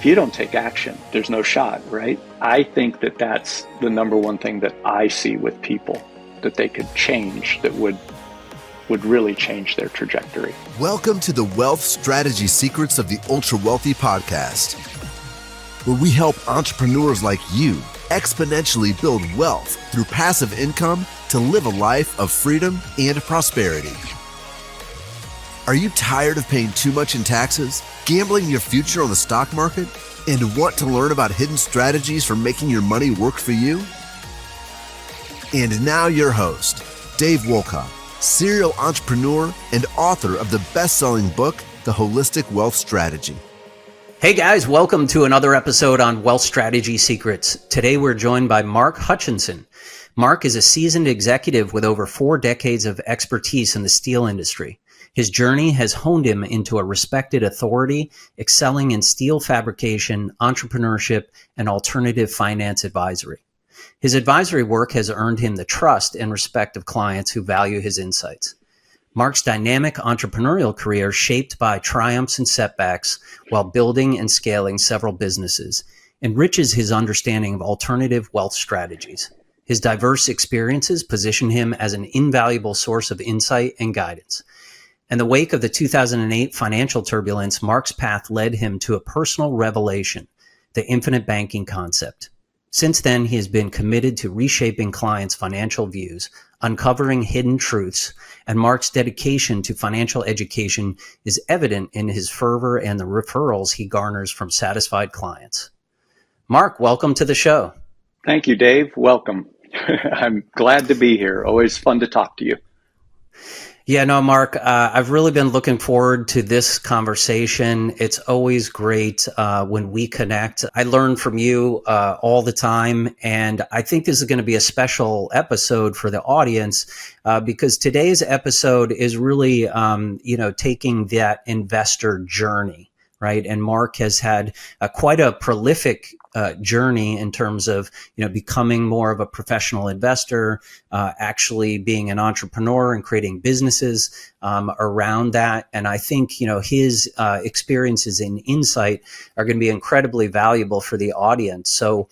if you don't take action, there's no shot, right? I think that that's the number one thing that I see with people that they could change that would really change their trajectory. Welcome to the Wealth Strategy Secrets of the Ultra Wealthy podcast, where we help entrepreneurs like you exponentially build wealth through passive income to live a life of freedom and prosperity. Are you tired of paying too much in taxes, gambling your future on the stock market, and want to learn about hidden strategies for making your money work for you? And now your host, Dave Wolcott, serial entrepreneur and author of the best-selling book, The Holistic Wealth Strategy. Hey guys, welcome to another episode on Wealth Strategy Secrets. Today we're joined by Mark Hutchinson. Mark is a seasoned executive with over 4 decades of expertise in the steel industry. His journey has honed him into a respected authority, excelling in steel fabrication, entrepreneurship, and alternative finance advisory. His advisory work has earned him the trust and respect of clients who value his insights. Mark's dynamic entrepreneurial career, shaped by triumphs and setbacks while building and scaling several businesses, enriches his understanding of alternative wealth strategies. His diverse experiences position him as an invaluable source of insight and guidance. In the wake of the 2008 financial turbulence, Mark's path led him to a personal revelation, the infinite banking concept. Since then, he has been committed to reshaping clients' financial views, uncovering hidden truths, and Mark's dedication to financial education is evident in his fervor and the referrals he garners from satisfied clients. Mark, welcome to the show. Thank you, Dave. Welcome. I'm glad to be here. Always fun to talk to you. Yeah, no, Mark, I've really been looking forward to this conversation. It's always great when we connect. I learn from you all the time, and I think this is going to be a special episode for the audience because today's episode is really, taking that investor journey, right? And Mark has had quite a prolific journey in terms of, becoming more of a professional investor, actually being an entrepreneur and creating businesses around that. And I think, his experiences and insight are going to be incredibly valuable for the audience. So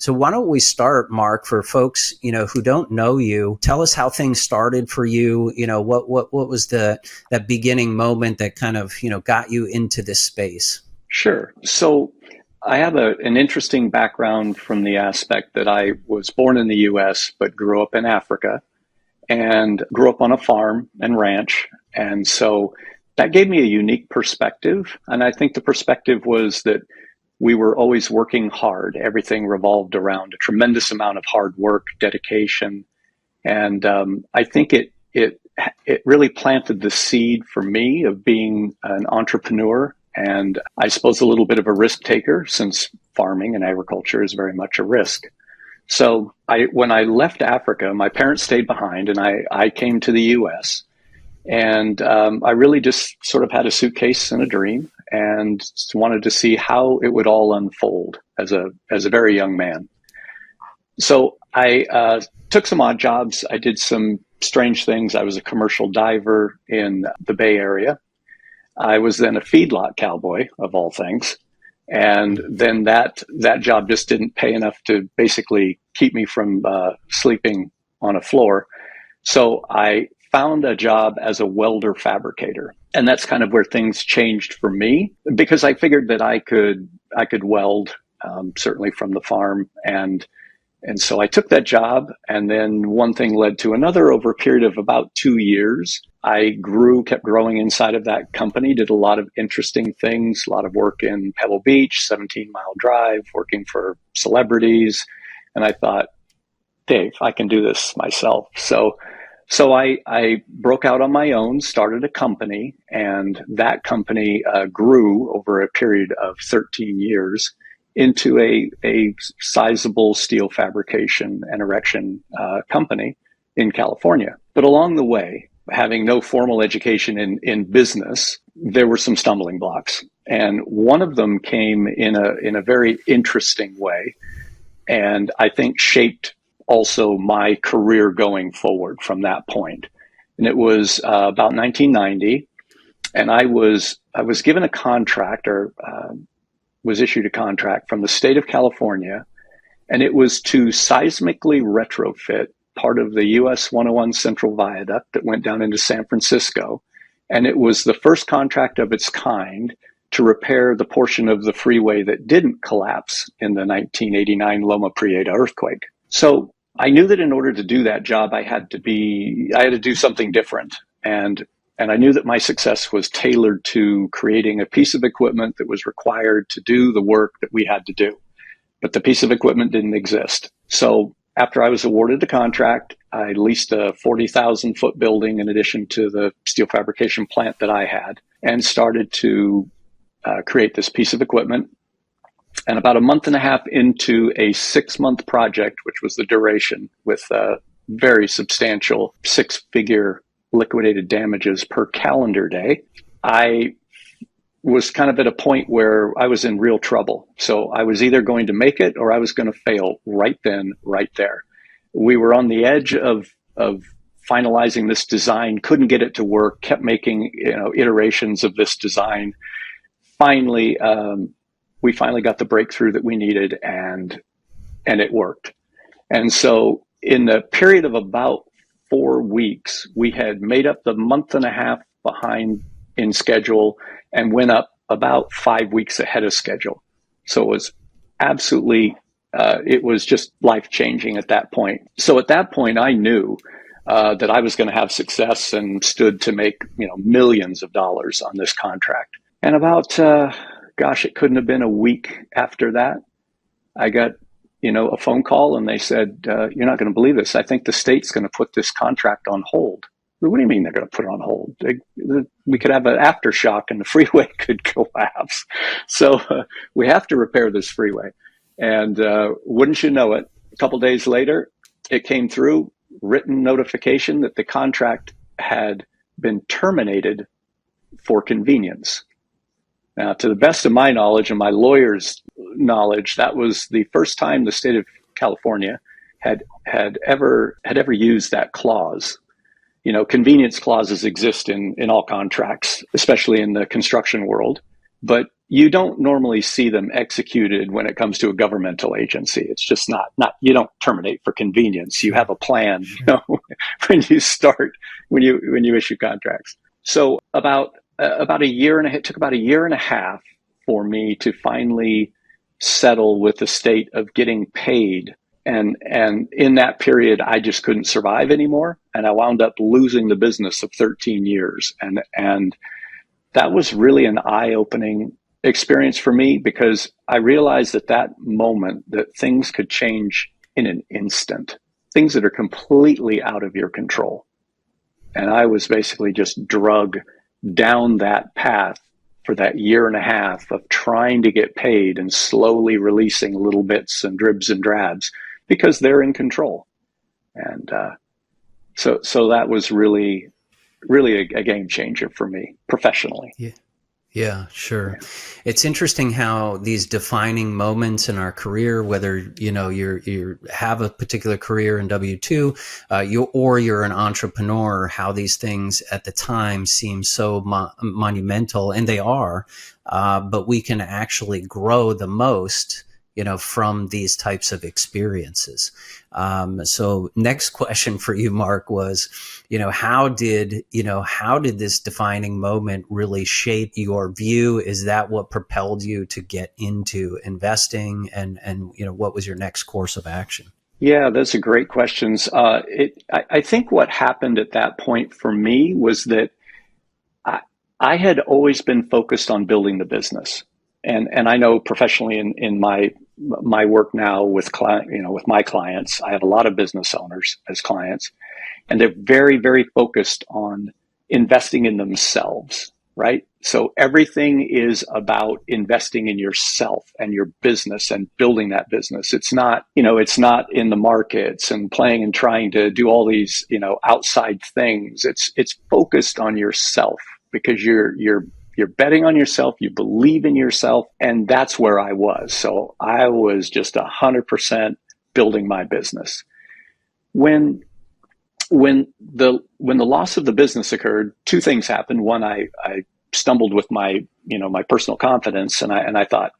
why don't we start, Mark, for folks, who don't know you, tell us how things started for you. What was that beginning moment that kind of, got you into this space? Sure. So I have an interesting background from the aspect that I was born in the U.S., but grew up in Africa and grew up on a farm and ranch. And so that gave me a unique perspective. And I think the perspective was that we were always working hard. Everything revolved around a tremendous amount of hard work, dedication. And I think it really planted the seed for me of being an entrepreneur. And I suppose a little bit of a risk taker, since farming and agriculture is very much a risk. So when I left Africa, my parents stayed behind and I came to the US. And I really just sort of had a suitcase and a dream and wanted to see how it would all unfold as a very young man. So I took some odd jobs. I did some strange things. I was a commercial diver in the Bay Area. I was then a feedlot cowboy, of all things. And then that job just didn't pay enough to basically keep me from sleeping on a floor. So I found a job as a welder fabricator. And that's kind of where things changed for me, because I figured that I could weld, certainly from the farm. And so I took that job, and then one thing led to another. Over a period of about 2 years, I kept growing inside of that company, did a lot of interesting things, a lot of work in Pebble Beach, 17-mile drive, working for celebrities. And I thought, Dave, I can do this myself. So I broke out on my own, started a company, and that company grew over a period of 13 years into a sizable steel fabrication and erection company in California. But along the way, having no formal education in business, there were some stumbling blocks. And one of them came in a very interesting way, and I think shaped also my career going forward from that point. And it was about 1990, and I was given a contract, or was issued a contract from the state of California, and it was to seismically retrofit part of the US 101 Central Viaduct that went down into San Francisco. And it was the first contract of its kind to repair the portion of the freeway that didn't collapse in the 1989 Loma Prieta earthquake. So I knew that in order to do that job, I had to do something different. And I knew that my success was tailored to creating a piece of equipment that was required to do the work that we had to do. But the piece of equipment didn't exist. So after I was awarded the contract, I leased a 40,000 foot building in addition to the steel fabrication plant that I had, and started to create this piece of equipment. And about a month and a half into a 6-month project, which was the duration, with very substantial 6-figure liquidated damages per calendar day, I was kind of at a point where I was in real trouble. So I was either going to make it or I was going to fail right then, right there. We were on the edge of finalizing this design, couldn't get it to work, kept making iterations of this design. Finally, we finally got the breakthrough that we needed, and it worked. And so in the period of about 4 weeks, we had made up the month and a half behind in schedule and went up about 5 weeks ahead of schedule. So it was absolutely, it was just life-changing at that point. So at that point, I knew that I was going to have success and stood to make millions of dollars on this contract. And about, it couldn't have been a week after that, I got a phone call, and they said, you're not going to believe this. I think the state's going to put this contract on hold. What do you mean they're going to put it on hold? We could have an aftershock and the freeway could collapse. So we have to repair this freeway. And wouldn't you know it, a couple days later, it came through, written notification that the contract had been terminated for convenience. Now, to the best of my knowledge and my lawyer's knowledge, that was the first time the state of California had ever used that clause. Convenience clauses exist in all contracts, especially in the construction world, but you don't normally see them executed when it comes to a governmental agency. It's just not, you don't terminate for convenience. You have a plan, when you issue contracts. So about a year and a half, it took about a year and a half for me to finally settle with the state of getting paid. And in that period, I just couldn't survive anymore. And I wound up losing the business of 13 years. And that was really an eye-opening experience for me, because I realized at that moment that things could change in an instant, things that are completely out of your control. And I was basically just drugged down that path for that year and a half of trying to get paid and slowly releasing little bits and dribs and drabs, because they're in control. And so that was really a game changer for me professionally. Yeah, sure. It's interesting how these defining moments in our career, whether you have a particular career in W-2, or you're an entrepreneur, how these things at the time seem so monumental, and they are, but we can actually grow the most from these types of experiences. So next question for you, Mark, was, how did this defining moment really shape your view? Is that what propelled you to get into investing? And what was your next course of action? Yeah, those are great questions. I think what happened at that point for me was that I had always been focused on building the business. And I know professionally in my work now with with my clients, I have a lot of business owners as clients, and they're very, very focused on investing in themselves, right? So everything is about investing in yourself and your business and building that business. It's not in the markets and playing and trying to do all these, outside things. It's focused on yourself, because you're betting on yourself, you believe in yourself, and that's where I was. So I was just 100% building my business. When the loss of the business occurred, two things happened. One, I stumbled with my personal confidence, and I thought,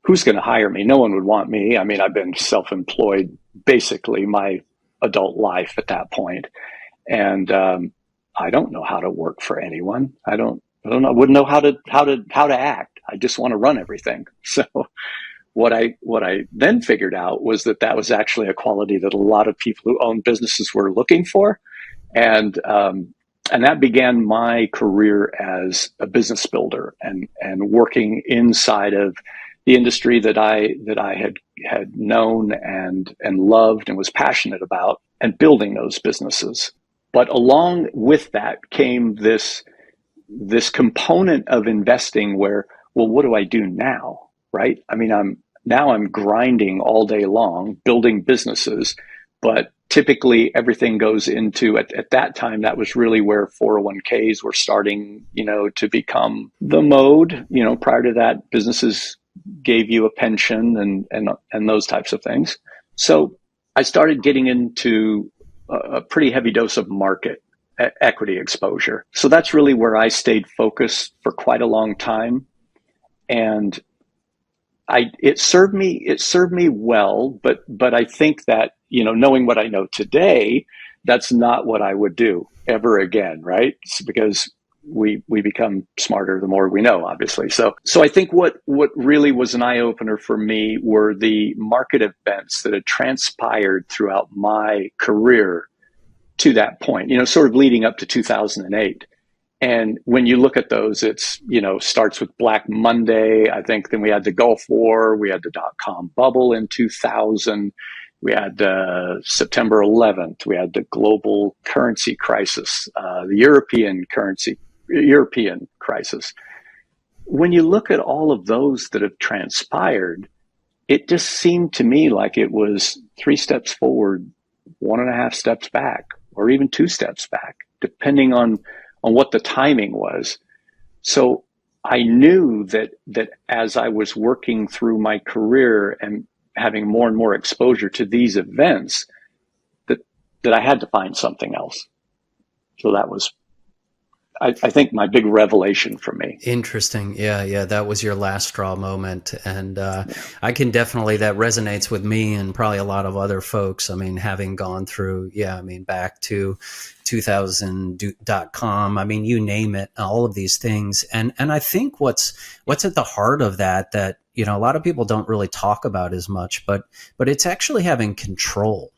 who's going to hire me? No one would want me. I mean, I've been self-employed basically my adult life at that point. And I don't know how to work for anyone. I don't know. I wouldn't know how to act. I just want to run everything. So what I then figured out was that was actually a quality that a lot of people who own businesses were looking for, and that began my career as a business builder and working inside of the industry that I had known and loved and was passionate about, and building those businesses. But along with that came this component of investing where, well, what do I do now? Right? I mean, I'm grinding all day long, building businesses, but typically everything goes into, at that time, that was really where 401ks were starting, to become the mode. Prior to that, businesses gave you a pension and those types of things. So I started getting into a pretty heavy dose of market equity exposure. So that's really where I stayed focused for quite a long time. And it served me well, but I think that, knowing what I know today, that's not what I would do ever again, right? It's because we become smarter the more we know, obviously. So I think what really was an eye opener for me were the market events that had transpired throughout my career to that point, sort of leading up to 2008. And when you look at those, it's, starts with Black Monday. I think then we had the Gulf War, we had the dot-com bubble in 2000, we had September 11th, we had the global currency crisis, the European crisis. When you look at all of those that have transpired, it just seemed to me like it was 3 steps forward, 1.5 steps back, or even 2 steps back, depending on what the timing was. So I knew that as I was working through my career and having more and more exposure to these events, that I had to find something else. So that was, I think, my big revelation for me. Interesting. Yeah. That was your last straw moment. And I can definitely, that resonates with me and probably a lot of other folks. I mean, having gone through, back to 2000.com, I mean, you name it, all of these things. And I think what's at the heart of that, a lot of people don't really talk about as much, but it's actually having control,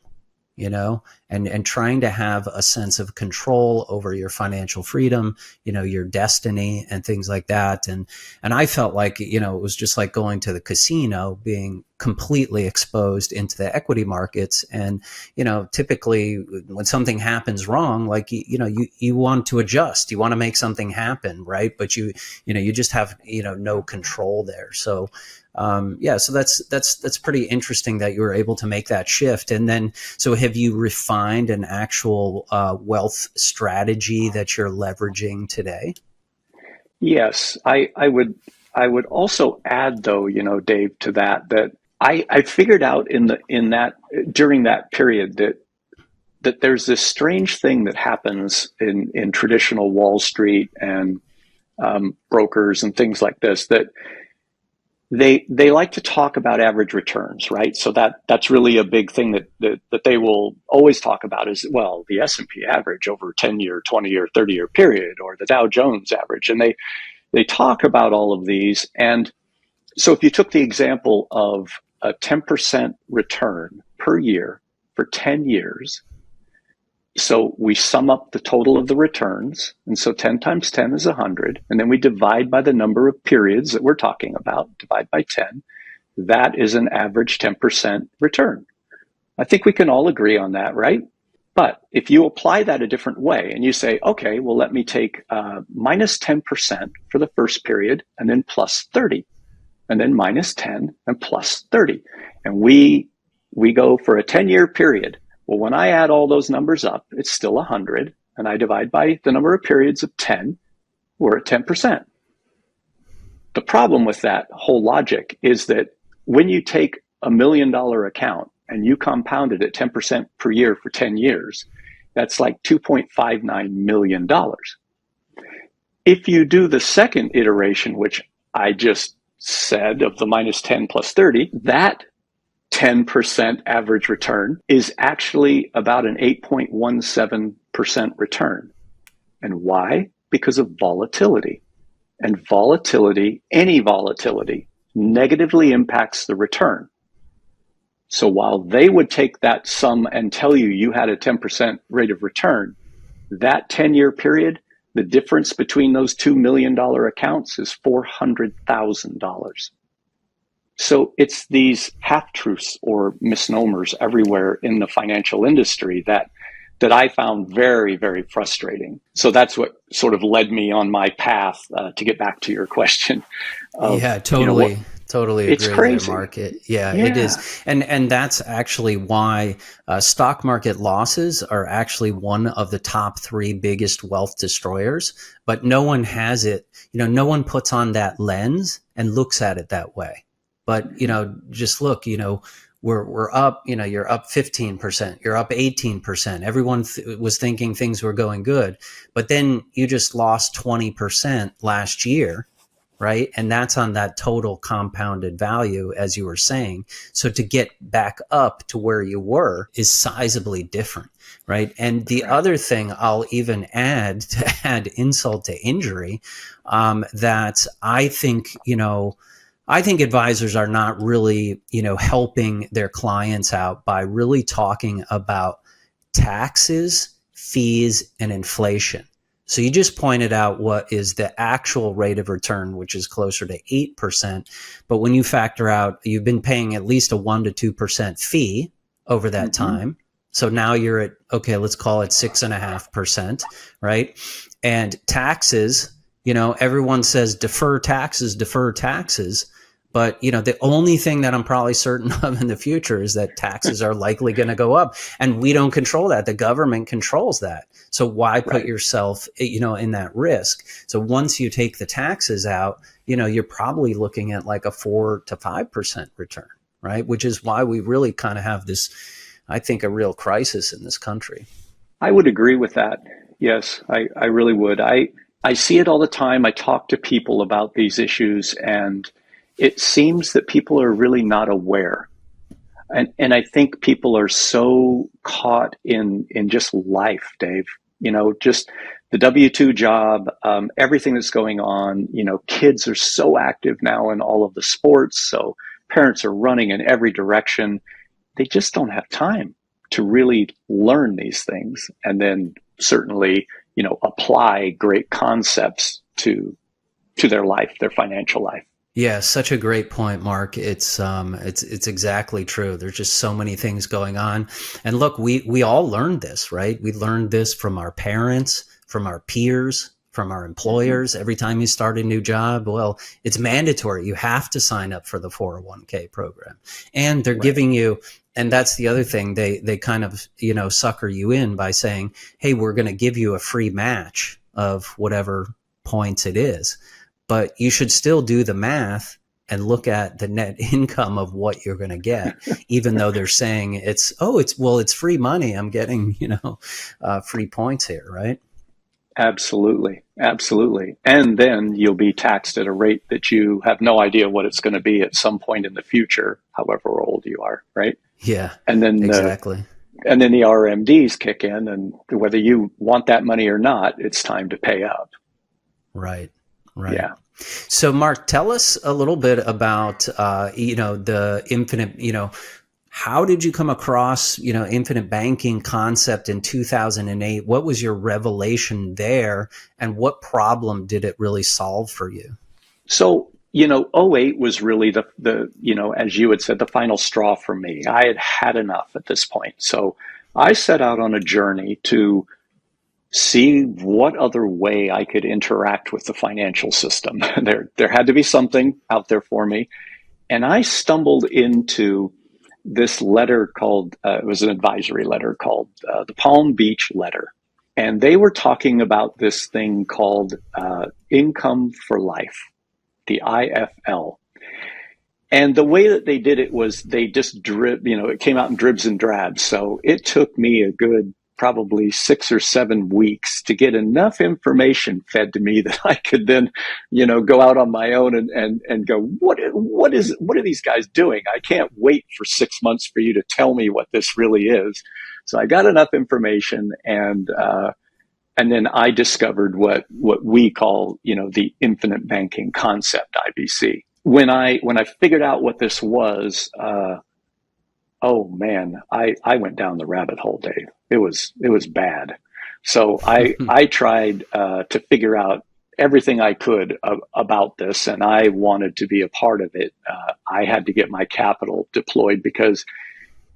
and trying to have a sense of control over your financial freedom, your destiny and things like that. And I felt like, it was just like going to the casino, being completely exposed into the equity markets. And, typically when something happens wrong, like, you want to adjust, you want to make something happen. Right. But you just have, no control there. So, so that's pretty interesting that you were able to make that shift. And then, so have you refined an actual wealth strategy that you're leveraging today? Yes, I would also add, though, Dave, to that I figured out during that period that there's this strange thing that happens in traditional Wall Street and brokers and things like this, that they like to talk about average returns, right? So that's really a big thing that they will always talk about is, well, the S&P average over a 10-year, 20-year, 30-year period, or the Dow Jones average. And they talk about all of these. And so if you took the example of a 10% return per year for 10 years, so we sum up the total of the returns. And so 10 times 10 is 100. And then we divide by the number of periods that we're talking about, divide by 10. That is an average 10% return. I think we can all agree on that, right? But if you apply that a different way and you say, okay, well, let me take minus 10% for the first period and then plus 30, and then minus 10 and plus 30. And we go for a 10-year period. Well, when I add all those numbers up, it's still 100, and I divide by the number of periods of 10, we're at 10%. The problem with that whole logic is that when you take $1 million account and you compound it at 10% per year for 10 years, that's like $2.59 million. If you do the second iteration, which I just said of the minus 10 plus 30, that 10% average return is actually about an 8.17% return. And why? Because of volatility. And volatility, any volatility, negatively impacts the return. So while they would take that sum and tell you you had a 10% rate of return, that 10-year period, the difference between those $2 million accounts is $400,000. So it's these half-truths or misnomers everywhere in the financial industry that I found very, very frustrating. So that's what sort of led me on my path to get back to your question. Yeah, totally. Totally agree. It's crazy. There, Mark. It is. And that's actually why stock market losses are actually one of the top 3 biggest wealth destroyers, but no one has it. No one puts on that lens and looks at it that way. But, just look, we're up, you're up 15%, you're up 18%. Everyone was thinking things were going good, but then you just lost 20% last year. Right. And that's on that total compounded value, as you were saying. So to get back up to where you were is sizably different. Right. And the other thing I'll even add to add insult to injury, that I think advisors are not really, helping their clients out by really talking about taxes, fees, and inflation. So you just pointed out what is the actual rate of return, which is closer to 8%. But when you factor out, you've been paying at least a 1% to 2% fee over that time. So now you're at, okay, let's call it 6.5%, right? And taxes, everyone says defer taxes. But, the only thing that I'm probably certain of in the future is that taxes are likely going to go up, and we don't control that. The government controls that. So why put yourself, in that risk? So once you take the taxes out, you're probably looking at like a 4 to 5% return, right? Which is why we really kind of have this, I think, a real crisis in this country. I would agree with that. Yes, I really would. I see it all the time. I talk to people about these issues, and it seems that people are really not aware. And I think people are so caught in just life, Dave, just the W-2 job, everything that's going on. Kids are so active now in all of the sports. So parents are running in every direction. They just don't have time to really learn these things. And then certainly, apply great concepts to their life, their financial life. Yeah, such a great point, Mark. It's exactly true. There's just so many things going on. And look, we all learned this, right? We learned this from our parents, from our peers, from our employers. Every time you start a new job, well, it's mandatory. You have to sign up for the 401k program. And they're giving you, and that's the other thing, they kind of, sucker you in by saying, hey, we're going to give you a free match of whatever points it is. But you should still do the math and look at the net income of what you're going to get, even though they're saying it's free money. I'm getting, free points here, right? Absolutely. Absolutely. And then you'll be taxed at a rate that you have no idea what it's going to be at some point in the future, however old you are, right? Yeah, and then exactly. And then the RMDs kick in, and whether you want that money or not, it's time to pay up. Right. Yeah. So, Mark, tell us a little bit about, the infinite, how did you come across, infinite banking concept in 2008? What was your revelation there, and what problem did it really solve for you? So, '08 was really the as you had said, the final straw for me. I had had enough at this point. So I set out on a journey to see what other way I could interact with the financial system. There had to be something out there for me. And I stumbled into this letter called, it was an advisory letter called the Palm Beach Letter. And they were talking about this thing called Income for Life, the IFL. And the way that they did it was they just it came out in dribs and drabs. So it took me a good probably 6 or 7 weeks to get enough information fed to me that I could then, go out on my own and go, what are these guys doing? I can't wait for 6 months for you to tell me what this really is. So I got enough information, and then I discovered what we call, the infinite banking concept, IBC. When I figured out what this was, oh man, I went down the rabbit hole, Dave. It was bad. So I tried to figure out everything I could about this, and I wanted to be a part of it. I had to get my capital deployed because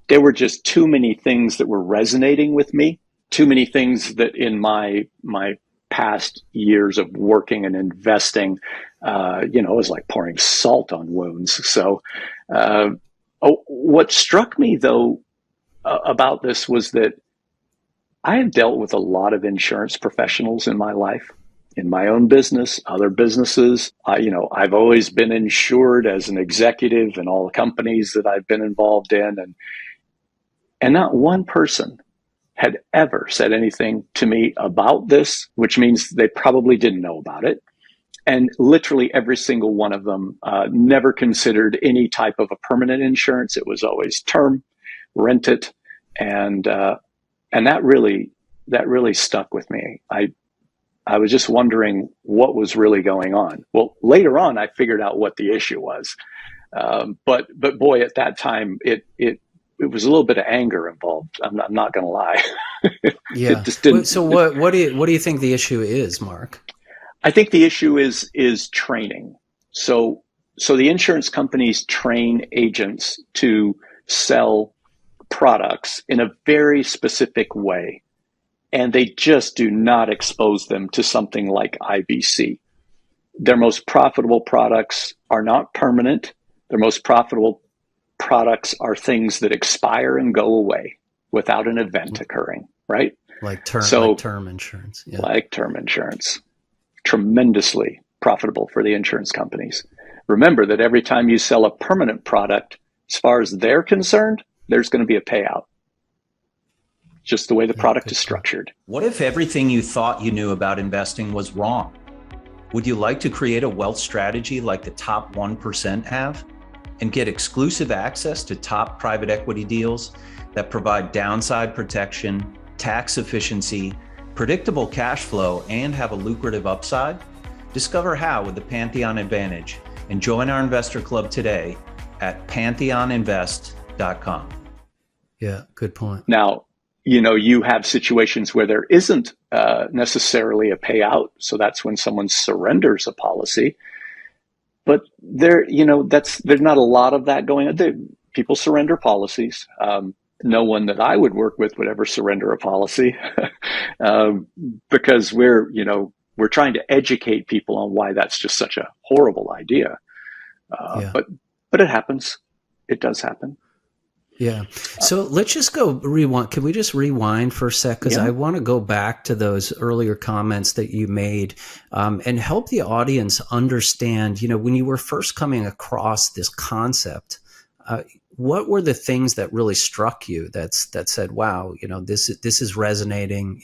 there were just too many things that were resonating with me. Too many things that in my past years of working and investing, it was like pouring salt on wounds. So what struck me, though, about this was that I have dealt with a lot of insurance professionals in my life, in my own business, other businesses. I've always been insured as an executive in all the companies that I've been involved in. And not one person had ever said anything to me about this, which means they probably didn't know about it. And literally every single one of them never considered any type of a permanent insurance. It was always term, rent it, and that really stuck with me. I was just wondering what was really going on. Well, later on, I figured out what the issue was, but boy, at that time, it was a little bit of anger involved. I'm not going to lie. Yeah. It just didn't. So what do you think the issue is, Mark? I think the issue is training. So the insurance companies train agents to sell products in a very specific way, and they just do not expose them to something like IBC. Their most profitable products are not permanent. Their most profitable products are things that expire and go away without an event occurring, right? Like term insurance. Yeah. Like term insurance. Tremendously profitable for the insurance companies. Remember that every time you sell a permanent product, as far as they're concerned, there's going to be a payout. Just the way the product is structured. What if everything you thought you knew about investing was wrong? Would you like to create a wealth strategy like the top 1% have and get exclusive access to top private equity deals that provide downside protection, tax efficiency, predictable cash flow, and have a lucrative upside? Discover how with the Pantheon Advantage and join our investor club today at pantheoninvest.com. Yeah, good point. Now, you have situations where there isn't necessarily a payout. So that's when someone surrenders a policy. But there's not a lot of that going on. People surrender policies. No one that I would work with would ever surrender a policy because we're trying to educate people on why that's just such a horrible idea. But it happens. It does happen. Yeah. So let's just go rewind. Can we just rewind for a sec? Because I want to go back to those earlier comments that you made and help the audience understand, when you were first coming across this concept, what were the things that really struck you that said, wow, this is resonating,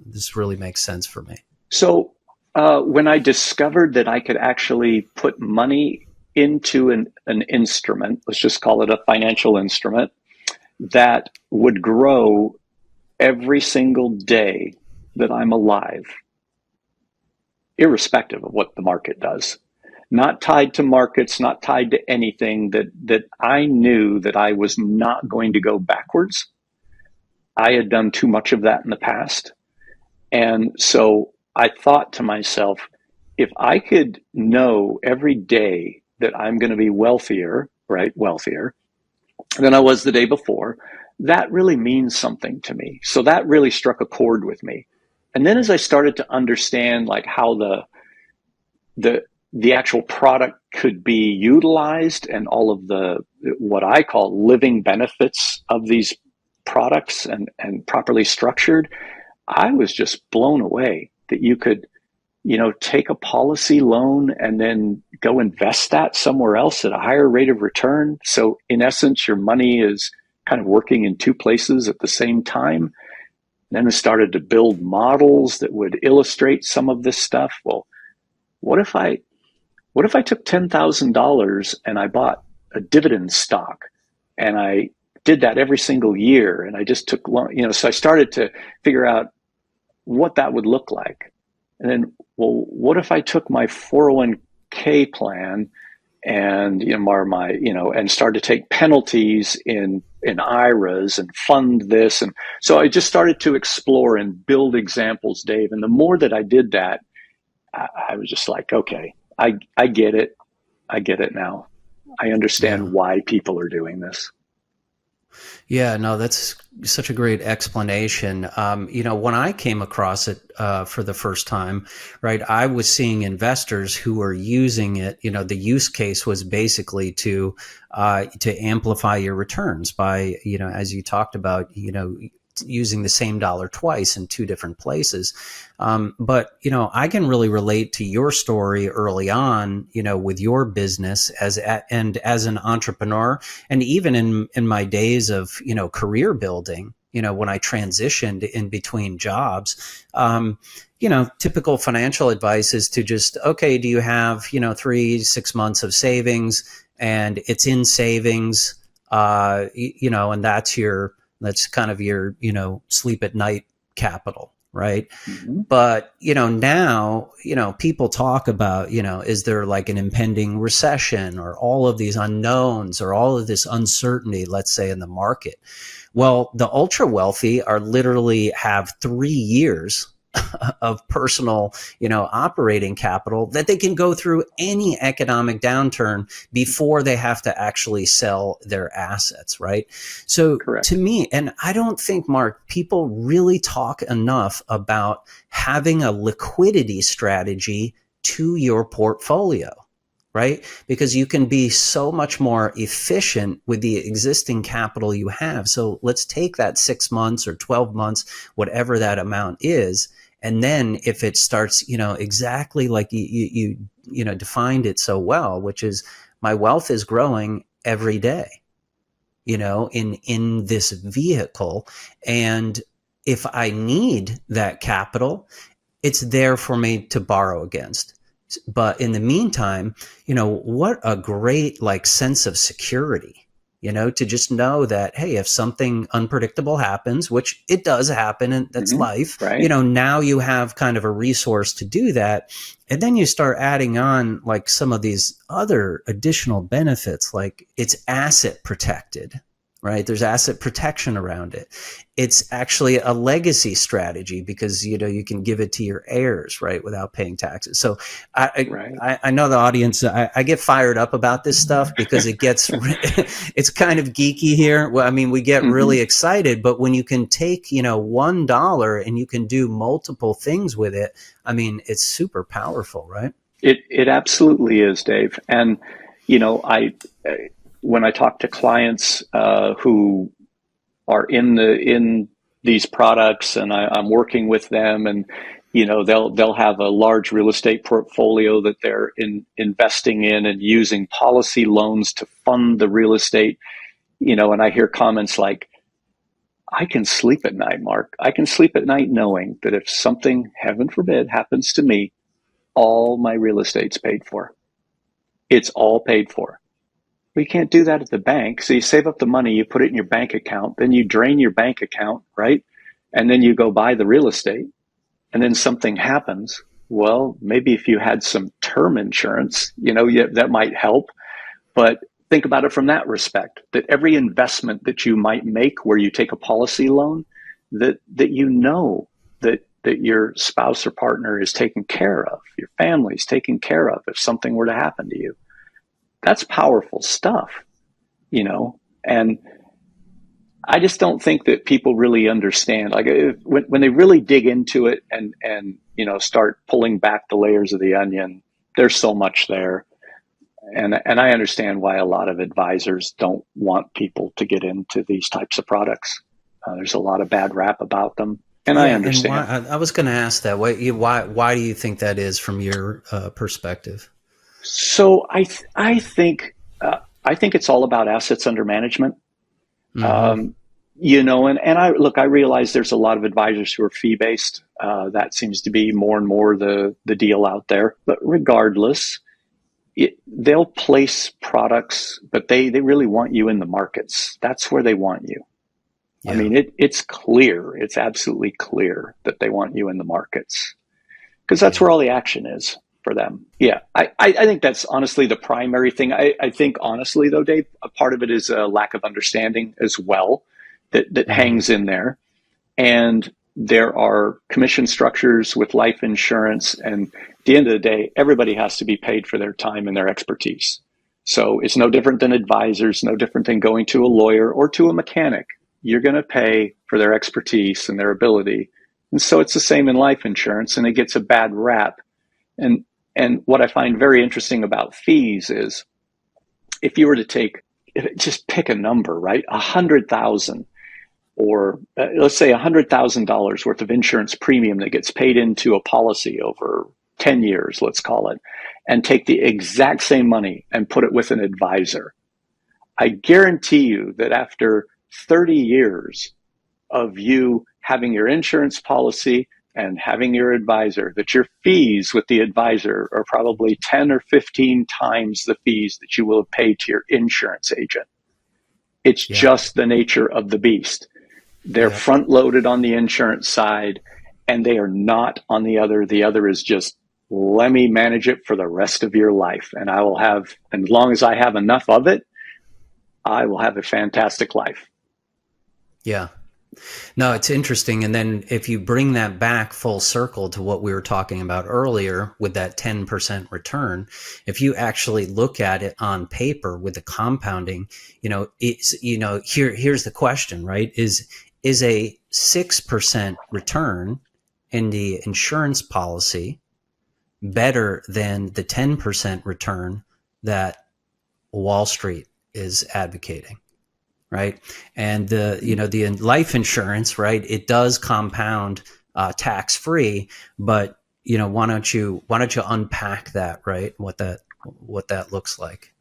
this really makes sense for me? So when I discovered that I could actually put money into an instrument, let's just call it a financial instrument, that would grow every single day that I'm alive, irrespective of what the market does. Not tied to markets, not tied to anything, that I knew that I was not going to go backwards. I had done too much of that in the past. And so I thought to myself, if I could know every day that I'm going to be wealthier than I was the day before, that really means something to me. So that really struck a chord with me. And then as I started to understand like how the actual product could be utilized and all of the what I call living benefits of these products and properly structured, I was just blown away that you could take a policy loan and then go invest that somewhere else at a higher rate of return. So in essence, your money is kind of working in two places at the same time. And then I started to build models that would illustrate some of this stuff. Well, what if I took $10,000 and I bought a dividend stock and I did that every single year, and I just took so I started to figure out what that would look like. And then, well, what if I took my 401k plan and and start to take penalties in IRAs and fund this? And so I just started to explore and build examples, Dave. And the more that I did that, I was just like, okay, I get it. I get it now. I understand why people are doing this. Yeah, no, that's such a great explanation. When I came across it for the first time, right, I was seeing investors who were using it. The use case was basically to amplify your returns by, as you talked about, using the same dollar twice in two different places. But I can really relate to your story early on, with your business as an entrepreneur, and even in my days of, career building, when I transitioned in between jobs. Typical financial advice is to just, okay, do you have, 3-6 months of savings, and it's in savings, and that's kind of your, sleep at night capital, right? Mm-hmm. But, now, people talk about, is there like an impending recession or all of these unknowns or all of this uncertainty, let's say, in the market? Well, the ultra wealthy are literally have 3 years of personal, operating capital that they can go through any economic downturn before they have to actually sell their assets, right? So correct. To me, and I don't think, Mark, people really talk enough about having a liquidity strategy to your portfolio, right? Because you can be so much more efficient with the existing capital you have. So let's take that 6 months or 12 months, whatever that amount is. And then if it starts, exactly like you defined it so well, which is my wealth is growing every day, in this vehicle. And if I need that capital, it's there for me to borrow against. But in the meantime, what a great sense of security, to just know that, hey, if something unpredictable happens, which it does happen, and that's life, right? Now you have kind of a resource to do that. And then you start adding on some of these other additional benefits, like it's asset protected, right? There's asset protection around it. It's actually a legacy strategy because, you can give it to your heirs, right, without paying taxes. So I know the audience, I get fired up about this stuff because it gets, it's kind of geeky here. Well, I mean, we get really excited, but when you can take, $1 and you can do multiple things with it, I mean, it's super powerful, right? It absolutely is, Dave. And, when I talk to clients who are in these products, and I'm working with them, and they'll have a large real estate portfolio that they're investing in and using policy loans to fund the real estate, and I hear comments like, "I can sleep at night, Mark. I can sleep at night knowing that if something, heaven forbid, happens to me, all my real estate's paid for. It's all paid for." We can't do that at the bank. So you save up the money, you put it in your bank account, then you drain your bank account, right? And then you go buy the real estate, and then something happens. Well, maybe if you had some term insurance, that might help. But think about it from that respect, that every investment that you might make where you take a policy loan, that your spouse or partner is taken care of, your family's taken care of if something were to happen to you. That's powerful stuff, and I just don't think that people really understand. When they really dig into it and start pulling back the layers of the onion, there's so much there. And I understand why a lot of advisors don't want people to get into these types of products. There's a lot of bad rap about them. And I understand. And I was going to ask that. Why do you think that is from your perspective? So I think it's all about assets under management. I realize there's a lot of advisors who are fee based. That seems to be more and more the deal out there. But regardless, they'll place products, but they really want you in the markets. That's where they want you. Yeah. I mean, it's clear. It's absolutely clear that they want you in the markets because that's where all the action is for them. Yeah, I think that's honestly the primary thing. I think honestly, though, Dave, a part of it is a lack of understanding as well that hangs in there. And there are commission structures with life insurance. And at the end of the day, everybody has to be paid for their time and their expertise. So it's no different than advisors, no different than going to a lawyer or to a mechanic. You're going to pay for their expertise and their ability. And so it's the same in life insurance, and it gets a bad rap. And what I find very interesting about fees is if you were to just pick a number, right? 100,000 or let's say $100,000 worth of insurance premium that gets paid into a policy over 10 years, let's call it, and take the exact same money and put it with an advisor. I guarantee you that after 30 years of you having your insurance policy and having your advisor, that your fees with the advisor are probably 10 or 15 times the fees that you will have paid to your insurance agent. It's just the nature of the beast. They're front loaded on the insurance side and they are not on the other. The other is just, let me manage it for the rest of your life. And as long as I have enough of it, I will have a fantastic life. Yeah. No, it's interesting. And then if you bring that back full circle to what we were talking about earlier with that 10% return, if you actually look at it on paper with the compounding, here's the question, right? Is a 6% return in the insurance policy better than the 10% return that Wall Street is advocating? Right. And the life insurance, right, it does compound tax free, but why don't you unpack that, right? What that looks like.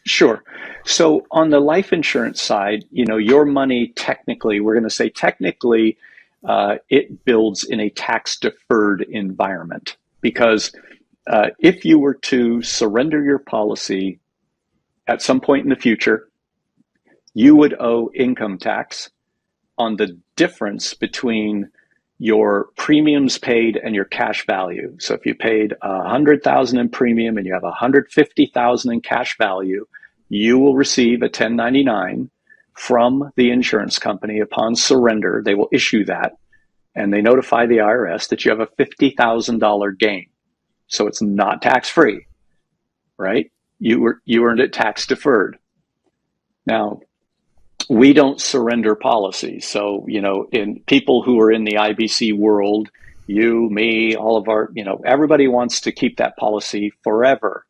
Sure. So on the life insurance side, your money technically, it builds in a tax deferred environment because if you were to surrender your policy at some point in the future, you would owe income tax on the difference between your premiums paid and your cash value. So if you paid $100,000 in premium and you have $150,000 in cash value, you will receive a 1099 from the insurance company upon surrender. They will issue that and they notify the IRS that you have a $50,000 gain. So it's not tax free, right? You earned it tax deferred. Now, we don't surrender policies. So, in people who are in the IBC world, you, me, all of our, everybody wants to keep that policy forever.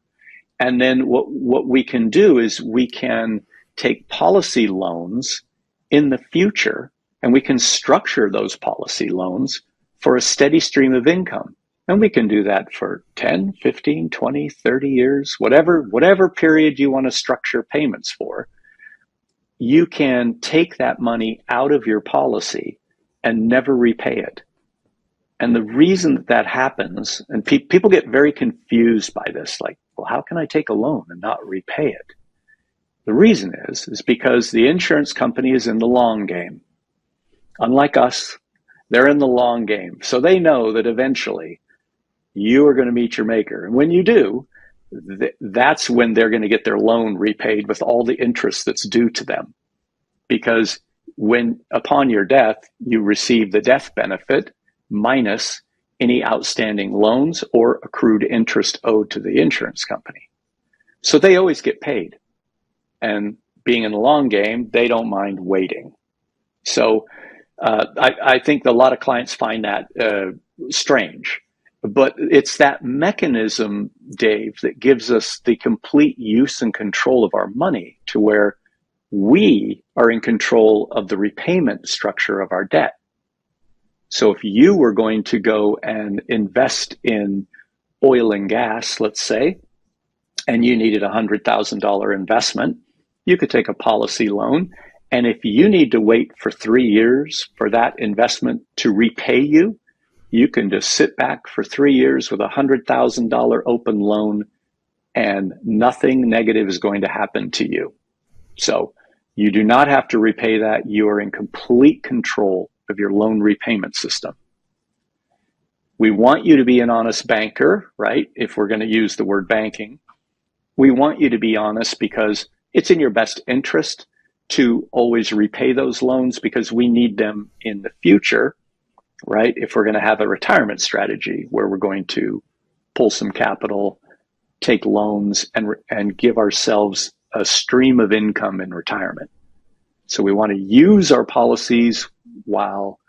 And then what we can do is we can take policy loans in the future and we can structure those policy loans for a steady stream of income. And we can do that for 10, 15, 20, 30 years, whatever period you want to structure payments for. You can take that money out of your policy and never repay it. And the reason that happens, and people get very confused by this, like, well, how can I take a loan and not repay it? The reason is because the insurance company is in the long game. Unlike us, they're in the long game. So they know that eventually you are going to meet your maker. And when you do, that's when they're going to get their loan repaid with all the interest that's due to them. Because when upon your death, you receive the death benefit minus any outstanding loans or accrued interest owed to the insurance company. So they always get paid. And being in the long game, they don't mind waiting. So I think a lot of clients find that strange. But it's that mechanism, Dave, that gives us the complete use and control of our money to where we are in control of the repayment structure of our debt. So if you were going to go and invest in oil and gas, let's say, and you needed a $100,000 investment, you could take a policy loan And if you need to wait for 3 years for that investment to repay you, you can just sit back for 3 years with a $100,000 open loan and nothing negative is going to happen to you. So you do not have to repay that. You are in complete control of your loan repayment system. We want you to be an honest banker, right? If we're going to use the word banking, we want you to be honest because it's in your best interest to always repay those loans because we need them in the future, right? If we're going to have a retirement strategy where we're going to pull some capital, take loans, and give ourselves a stream of income in retirement. So we want to use our policies while,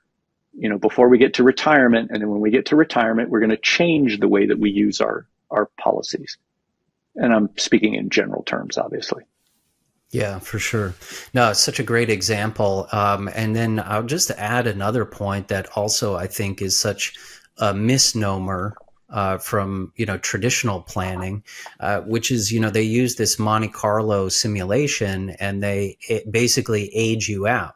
before we get to retirement. And then when we get to retirement, we're going to change the way that we use our policies. And I'm speaking in general terms, obviously. Yeah, for sure. No, it's such a great example. And then I'll just add another point that also I think is such a misnomer from traditional planning, which is they use this Monte Carlo simulation and it basically age you out.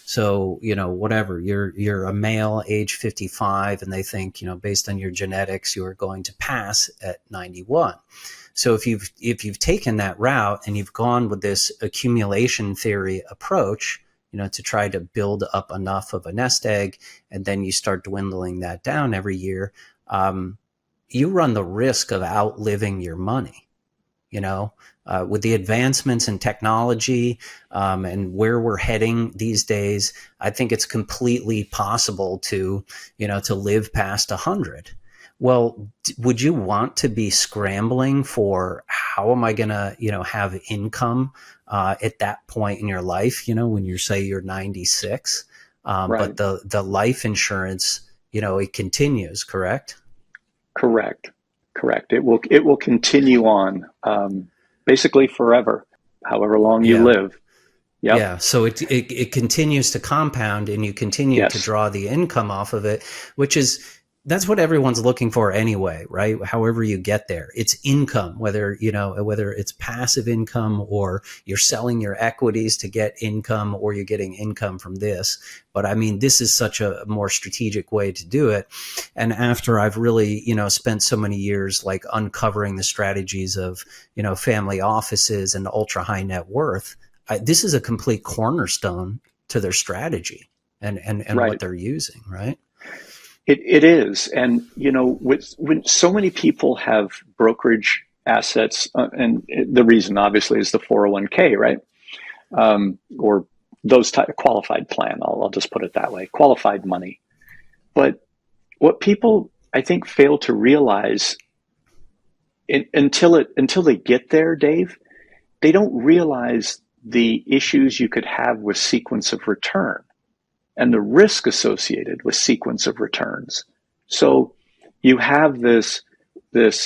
So whatever you're a male, age 55, and they think based on your genetics you are going to pass at 91. So if you've taken that route and you've gone with this accumulation theory approach, to try to build up enough of a nest egg, and then you start dwindling that down every year, you run the risk of outliving your money. With the advancements in technology and where we're heading these days, I think it's completely possible to live past 100. Well, would you want to be scrambling for how am I going to, have income at that point in your life, when you say you're 96, Right. but the life insurance, it continues, correct? Correct. It will continue on basically forever, however long you live. Yep. Yeah. So it continues to compound and you continue to draw the income off of it, that's what everyone's looking for anyway, right? However you get there, it's income, whether it's passive income or you're selling your equities to get income or you're getting income from this. But I mean, this is such a more strategic way to do it. And after I've really, spent so many years like uncovering the strategies of, family offices and ultra high net worth, this is a complete cornerstone to their strategy and Right. what they're using, right? It is. And, when so many people have brokerage assets, and the reason obviously is the 401k, right? Or those type of qualified plan. I'll just put it that way, qualified money. But what people, I think, fail to realize until they get there, Dave, they don't realize the issues you could have with sequence of return and the risk associated with sequence of returns. So you have this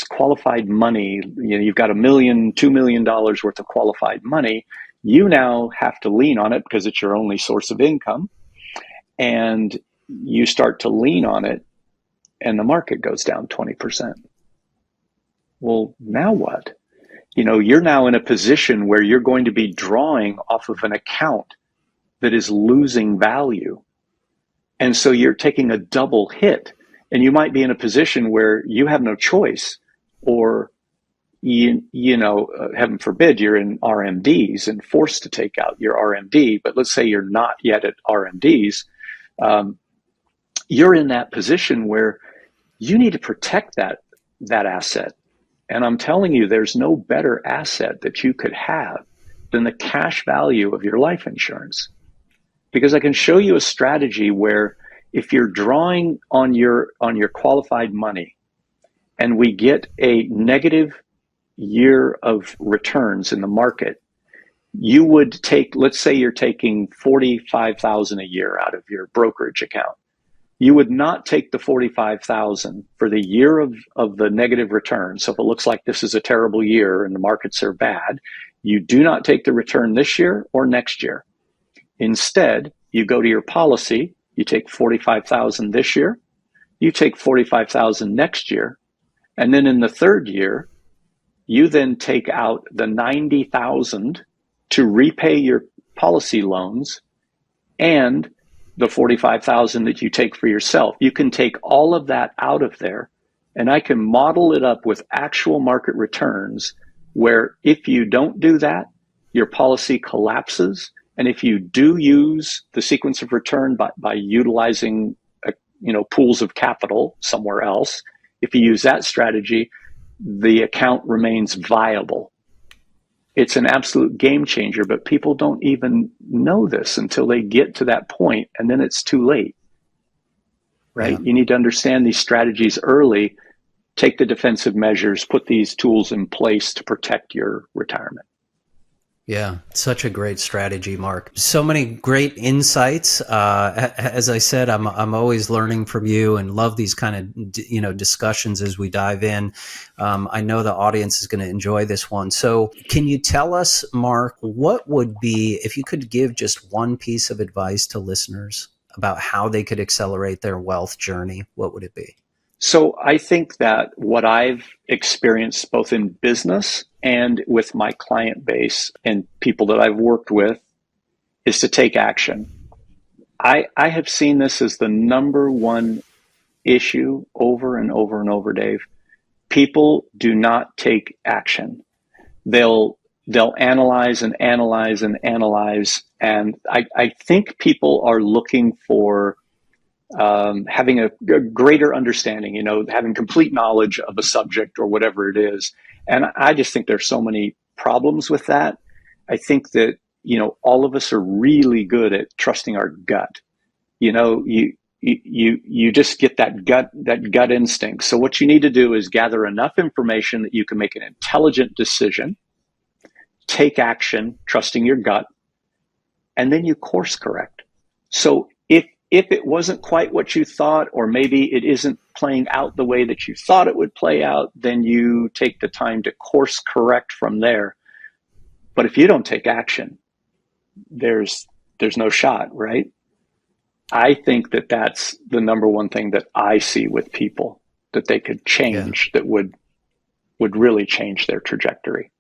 qualified money, you've got $1 million, $2 million worth of qualified money. You now have to lean on it because it's your only source of income. And you start to lean on it and the market goes down 20%. Well, now what? You're now in a position where you're going to be drawing off of an account that is losing value. And so you're taking a double hit, and you might be in a position where you have no choice, or heaven forbid, you're in RMDs and forced to take out your RMD. But let's say you're not yet at RMDs. You're in that position where you need to protect that asset. And I'm telling you, there's no better asset that you could have than the cash value of your life insurance. Because I can show you a strategy where if you're drawing on your qualified money and we get a negative year of returns in the market, you would take, let's say you're taking $45,000 a year out of your brokerage account. You would not take the $45,000 for the year of the negative return. So if it looks like this is a terrible year and the markets are bad, you do not take the return this year or next year. Instead, you go to your policy, you take $45,000 this year, you take $45,000 next year, and then in the third year, you then take out the $90,000 to repay your policy loans and the 45,000 that you take for yourself. You can take all of that out of there, and I can model it up with actual market returns where if you don't do that, your policy collapses. And if you do use the sequence of return by utilizing pools of capital somewhere else, if you use that strategy, the account remains viable. It's an absolute game changer, but people don't even know this until they get to that point, and then it's too late, right? Yeah. You need to understand these strategies early, take the defensive measures, put these tools in place to protect your retirement. Yeah, such a great strategy, Mark. So many great insights. As I said, I'm always learning from you and love these kind of discussions as we dive in. I know the audience is going to enjoy this one. So, can you tell us, Mark, what would be, if you could give just one piece of advice to listeners about how they could accelerate their wealth journey? What would it be? So I think that what I've experienced both in business and with my client base and people that I've worked with is to take action. I have seen this as the number one issue over and over and over, Dave. People do not take action. They'll analyze and analyze and analyze. And I think people are looking for having a greater understanding, having complete knowledge of a subject or whatever it is. And I just think there's so many problems with that. I think that, all of us are really good at trusting our gut. You just get that gut instinct. So what you need to do is gather enough information that you can make an intelligent decision, take action, trusting your gut, and then you course correct. So if it wasn't quite what you thought, or maybe it isn't playing out the way that you thought it would play out, then you take the time to course correct from there. But if you don't take action, there's no shot, right? I think that that's the number one thing that I see with people that they could change, that would really change their trajectory.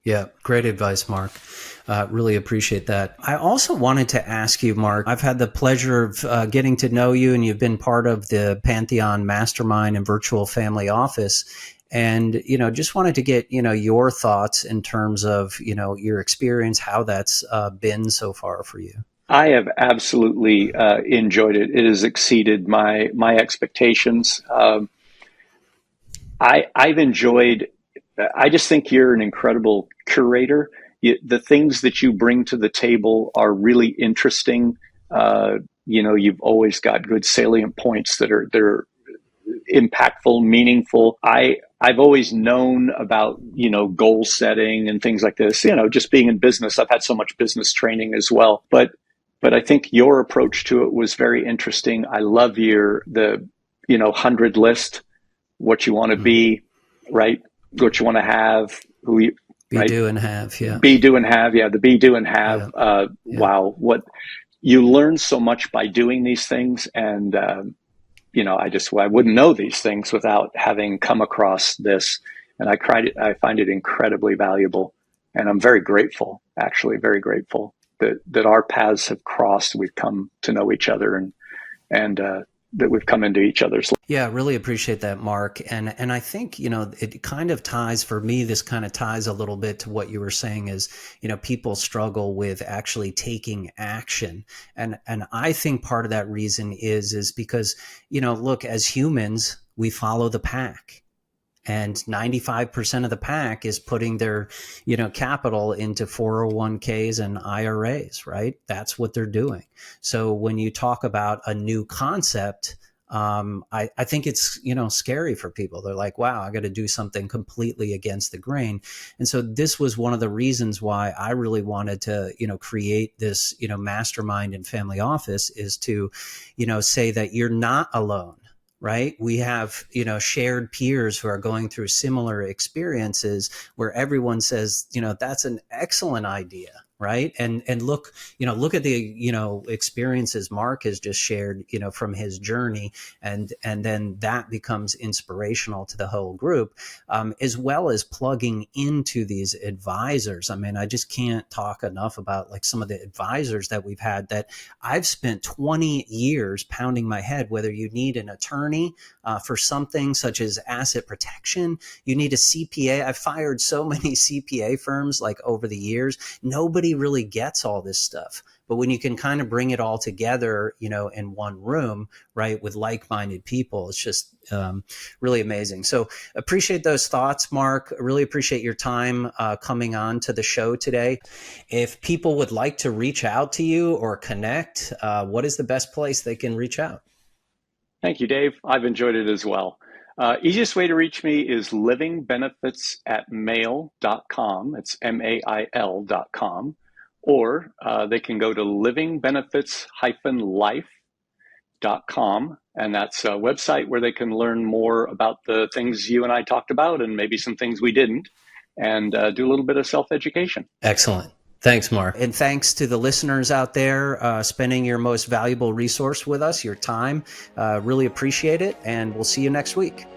Yeah, great advice, Mark. Really appreciate that. I also wanted to ask you, Mark, I've had the pleasure of getting to know you, and you've been part of the Pantheon Mastermind and Virtual Family Office. And, just wanted to get, your thoughts in terms of, your experience, how that's been so far for you. I have absolutely enjoyed it. It has exceeded my expectations. I've enjoyed. I just think you're an incredible curator. The things that you bring to the table are really interesting. You've always got good salient points that are impactful, meaningful. I've always known about, goal setting and things like this, just being in business. I've had so much business training as well. But I think your approach to it was very interesting. I love the 100 list, what you want to be, right? What you want to have, who you be, right? do, and have, yeah. Be, do, and have, yeah. The be, do, and have. Yeah. Wow, what you learn so much by doing these things, and I wouldn't know these things without having come across this, and I find it incredibly valuable, and I'm very grateful, actually, very grateful that our paths have crossed. We've come to know each other, and that we've come into each other's lives. Yeah, really appreciate that, Mark. And I think, it kind of ties, for me, this kind of ties a little bit to what you were saying is, people struggle with actually taking action. And I think part of that reason is because, look, as humans, we follow the pack. And 95% of the pack is putting their, capital into 401ks and IRAs, right? That's what they're doing. So when you talk about a new concept, I think it's, scary for people. They're like, wow, I got to do something completely against the grain. And so this was one of the reasons why I really wanted to, create this, mastermind and family office, is to, say that you're not alone. Right? We have, shared peers who are going through similar experiences where everyone says, that's an excellent idea, right? And look, look at the, experiences Mark has just shared, from his journey, and then that becomes inspirational to the whole group, as well as plugging into these advisors. I mean, I just can't talk enough about like some of the advisors that we've had that I've spent 20 years pounding my head, whether you need an attorney for something such as asset protection, you need a CPA. I've fired so many CPA firms like over the years. Nobody really gets all this stuff. But when you can kind of bring it all together, in one room, right, with like-minded people, it's just really amazing. So appreciate those thoughts, Mark. Really appreciate your time coming on to the show today. If people would like to reach out to you or connect, what is the best place they can reach out? Thank you, Dave. I've enjoyed it as well. Easiest way to reach me is livingbenefits@mail.com. It's mail.com. Or they can go to livingbenefits-life.com. And that's a website where they can learn more about the things you and I talked about and maybe some things we didn't, and do a little bit of self-education. Excellent. Thanks, Mark. And thanks to the listeners out there spending your most valuable resource with us, your time. Really appreciate it. And we'll see you next week.